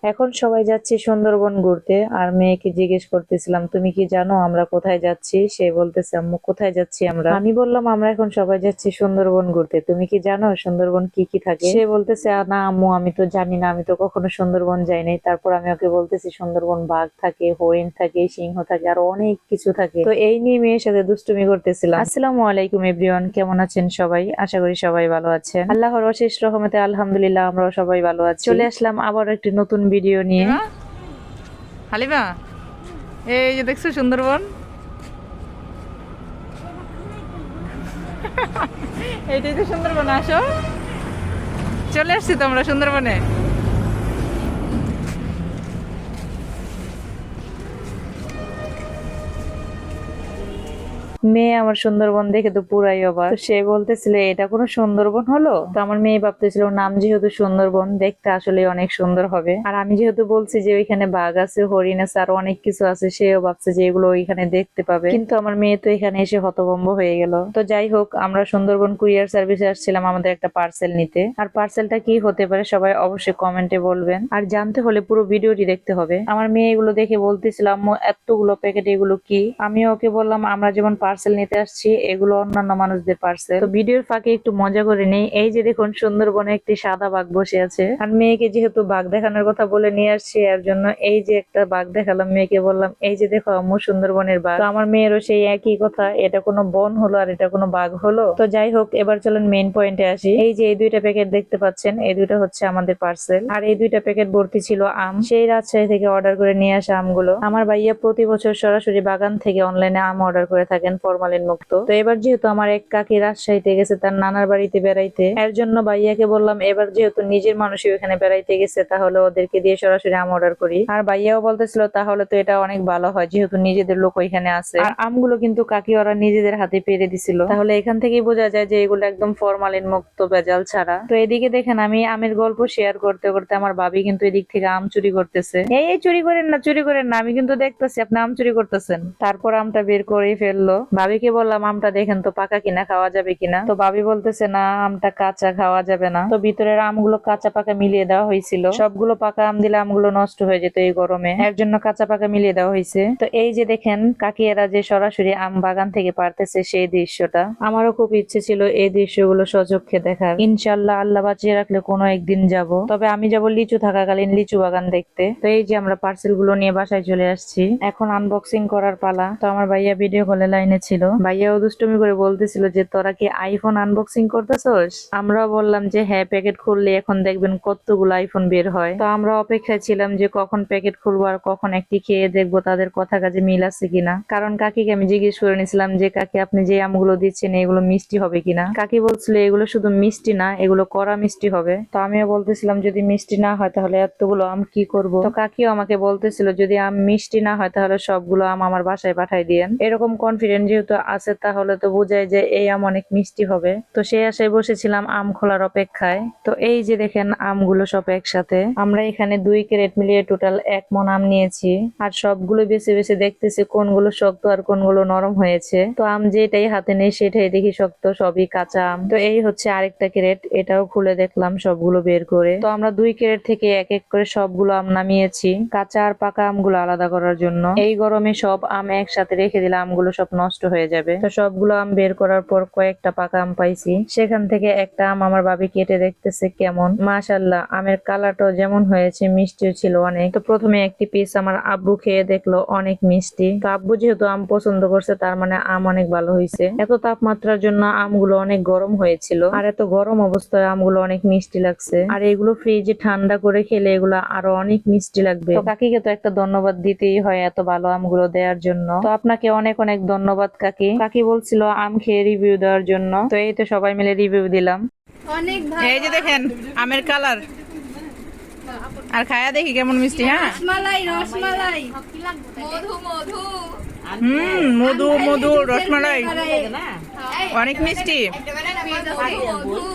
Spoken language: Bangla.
এখন সবাই যাচ্ছি সুন্দরবন ঘুরতে। আর মেয়েকে জিজ্ঞেস করতেছিলাম, তুমি কি জানো আমরা কোথায় যাচ্ছি? সে বলতেছে, আম্মু কোথায় যাচ্ছি আমরা? আমি বললাম, আমরা এখন সবাই যাচ্ছি সুন্দরবন ঘুরতে। তুমি কি জানো সুন্দরবন কি কি থাকে? সে বলতেছে, না আম্মু, আমি তো জানি না, আমি তো কখনো সুন্দরবন যাই নাই। তারপর আমি ওকে বলতেছি, সুন্দরবন বাঘ থাকে, হরিণ থাকে, সিংহ থাকে, আর অনেক কিছু থাকে। তো এই নিয়ে মেয়ের সাথে দুষ্টুমি করতেছিলাম। আসসালামু আলাইকুম এভরিওয়ান, কেমন আছেন সবাই? আশা করি সবাই ভালো আছেন। আল্লাহর অশেষ রহমতে আলহামদুলিল্লাহ আমরাও সবাই ভালো আছি। চলে আসলাম আবার একটি নতুন ভিডিও নিয়ে। হালিমা, এই যে দেখছো সুন্দরবন, এইটাই তো সুন্দরবন। আসো, চলে আসছি তো আমরা সুন্দরবনে। মেয়ে আমার সুন্দরবন দেখে তো পুরাই অবাক। তো সে বলতেছিল, এটা কোনো সুন্দরবন হলো? তো আমার মেয়ে ভাবতেছিল, নাম যেহেতু সুন্দরবন, দেখতে আসলে অনেক সুন্দর হবে। আর আমি যেহেতু বলছি যে ওইখানে বাঘ আছে, হরিণ আছে, আর অনেক কিছু আছে, সেও ভাবছে যে এগুলো ওইখানে দেখতে পাবে। কিন্তু আমার মেয়ে তো এখানে এসে হতভম্ব হয়ে গেল। তো যাই হোক, আমরা সুন্দরবন কুরিয়ার সার্ভিসে আসছিলাম আমাদের একটা পার্সেল নিতে। আর পার্সেলটা কি হতে পারে সবাই অবশ্যই কমেন্টে বলবেন। আর জানতে হলে পুরো ভিডিওটি দেখতে হবে। আমার মেয়ে এগুলো দেখে বলতেছিল, আম্মু এতগুলো প্যাকেট, এগুলো কি? আমি ওকে বললাম, আমরা যেমন পার্সেল নিতে আসছি, এগুলো অন্যান্য মানুষদের পার্সেল। তো ভিডিওর ফাঁকে একটু মজা করে নেই। এই যে দেখুন, সুন্দরবনে একটি সাদা বাঘ বসে আছে। আর মেয়েকে যেহেতু বাঘ দেখানোর কথা বলে নিয়ে আসছি, এর জন্য এই যে একটা বাঘ দেখালাম মেয়েকে, বললাম এই যে দেখো আম্মু, সুন্দরবনের বাঘ। তো আমার মেয়েরও সেই একই কথা, এটা কোনো বন হলো আর এটা কোনো বাঘ হলো? তো যাই হোক, এবার চলেন মেইন পয়েন্টে আসি। এই যে এই দুইটা প্যাকেট দেখতে পাচ্ছেন, এই দুইটা হচ্ছে আমাদের পার্সেল। আর এই দুইটা প্যাকেট ভর্তি ছিল আম, সেই রাজশাহী থেকে অর্ডার করে নিয়ে আসা আমগুলো। আমার ভাইয়া প্রতি বছর সরাসরি বাগান থেকে অনলাইনে আম অর্ডার করে থাকেন, ফরমালিন মুক্ত। তো এবার যেহেতু আমার এক কাকি রাজশাহীতে গেছে তার নানার বাড়িতে বেড়াইতে, এর জন্য ভাইয়াকে বললাম এবার যেহেতু নিজের মানুষই ওখানে বেড়াইতে গেছে, তাহলে ওদেরকে দিয়ে সরাসরি আম অর্ডার করি। আর ভাইয়াও বলতেছিল, তাহলে তো এটা অনেক ভালো হয়, যেহেতু নিজেদের লোক ওইখানে আছে। আর আমগুলো কিন্তু কাকি ওরা নিজেদের হাতে পেরে দিছিল। তাহলে এখান থেকেই বোঝা যায় যে এগুলো একদম ফরমালিন মুক্ত, ভেজাল ছাড়া। তো এদিকে দেখেন, আমি আমের গল্প শেয়ার করতে করতে আমার ভাবি কিন্তু এদিক থেকে আম চুরি করতেছে। এই চুরি করেন না, চুরি করেন না, আমি কিন্তু দেখতেছি আপনি আম চুরি করতেছেন। তারপর আমটা বের করে ফেললো। ভাবিকে বললাম, আমটা দেখেন তো পাকা কিনা, খাওয়া যাবে কিনা। তো ভাবি বলতেছে, না আমটা কাঁচা, খাওয়া যাবে না। তো ভিতরের আমগুলো কাঁচা পাকা মিলিয়ে দেওয়া হয়েছিল। সবগুলো পাকা আম দিলে আমগুলো নষ্ট হয়ে যেত এই গরমে, এর জন্য কাঁচা পাকা মিলিয়ে দেওয়া হয়েছে। তো এই যে দেখেন, কাকিয়েরা যে সরাসরি আম বাগান থেকে পারতেছে, সেই দৃশ্যটা আমারও খুব ইচ্ছে ছিল এই দৃশ্যগুলো সচক্ষে দেখার। ইনশাল্লাহ আল্লাহ বাঁচিয়ে রাখলে কোনো একদিন যাব। তবে আমি যাব লিচু থাকাকালীন লিচু বাগান দেখতে। তো এই যে আমরা পার্সেল গুলো নিয়ে বাসায় চলে আসছি, এখন আনবক্সিং করার পালা। তো আমার ভাইয়া ভিডিও কলে লাইনে ছিল। ভাইয়াও দুষ্টুমি করে বলতেছিল যে, তোরা কি আইফোন আনবক্সিং করতেছস? আমরাও বললাম যে হ্যাঁ, প্যাকেট খুললে এখন দেখবেন কতগুলো আইফোন বের হয়। তো আমরা অপেক্ষায় ছিলাম যে কখন প্যাকেট খুলবো আর কখন একটি খেয়ে দেখবো তাদের কথা কাজে মিল আছে কিনা। কারণ কাকিকে আমি জিজ্ঞেস করে নিছিলাম যে, কাকি আপনি যে আমগুলো দিচ্ছেন এগুলো মিষ্টি হবে কিনা। কাকি বলছিল এগুলো শুধু মিষ্টি না, এগুলো কড়া মিষ্টি হবে। তো আমিও বলতেছিলাম, যদি মিষ্টি না হয় তাহলে এতগুলো আম কি করব। তো কাকিও আমাকে বলতেছিল, যদি আম মিষ্টি না হয় তাহলে সবগুলো আম আমার বাসায় পাঠাই দিয়েন। এরকম কনফিডেন্ট যেহেতু আছে, তাহলে তো বোঝায় যে এই আম অনেক মিষ্টি হবে। তো সেই আশায় বসেছিলাম আম খোলার অপেক্ষায়। তো এই যে দেখেন, আমগুলো সব একসাথে। আমরা এখানে 2 ক্যারেট মিলিয়ে টোটাল 1 মণ আম নিয়েছি। আর সবগুলো বেছে বেছে দেখতেছি কোনগুলো শক্ত আর কোনগুলো নরম হয়েছে। তো আম যেটাই হাতে নেই সেটাই দেখি শক্ত, সবই কাঁচা আম। তো এই হচ্ছে আরেকটা ক্যারেট, এটাও খুলে দেখলাম সবগুলো বের করে। তো আমরা 2 ক্যারেট থেকে এক এক করে সবগুলো আম নামিয়েছি, কাঁচা আর পাকা আমগুলো আলাদা করার জন্য। এই গরমে সব আম একসাথে রেখে দিলে আমগুলো সব নষ্ট হয়ে যাবে। তো সবগুলো আম বের করার পর কয়েকটা পাকা আম পাইছি, সেখান থেকে একটা আম আমার ভাবি কেটে দেখতেছে কেমন। মাশাআল্লাহ, আমের কালারটাও যেমন হয়েছে মিষ্টিও ছিল অনেক। তো প্রথমে একটি পিস আমার আব্বু খেয়ে দেখলো, অনেক মিষ্টি। তো আব্বু যেহেতু আম পছন্দ করছে, তার মানে আম অনেক ভালো হয়েছে। এত তাপমাত্রার জন্য আমগুলো অনেক গরম হয়েছিল, আর এত গরম অবস্থায় আমগুলো অনেক মিষ্টি লাগছে। আর এগুলো ফ্রিজে ঠান্ডা করে খেলে এগুলো আরো অনেক মিষ্টি লাগবে। তো কাকিকে তো একটা ধন্যবাদ দিতেই হয় এত ভালো আমগুলো দেওয়ার জন্য। তো আপনাকে অনেক অনেক ধন্যবাদ কাকি। কাকি বলছিল আম খেয়ে রিভিউ দেওয়ার জন্য। তো এই তো সবাই মিলে রিভিউ দিলাম। অনেক ভালো। এই যে দেখেন আমের কালার, আর খায়া দেখি কেমন মিষ্টি। হ্যাঁ, রসমালাই রসমালাই মধু মধু মধু মধু রসমালাই, অনেক মিষ্টি। মধু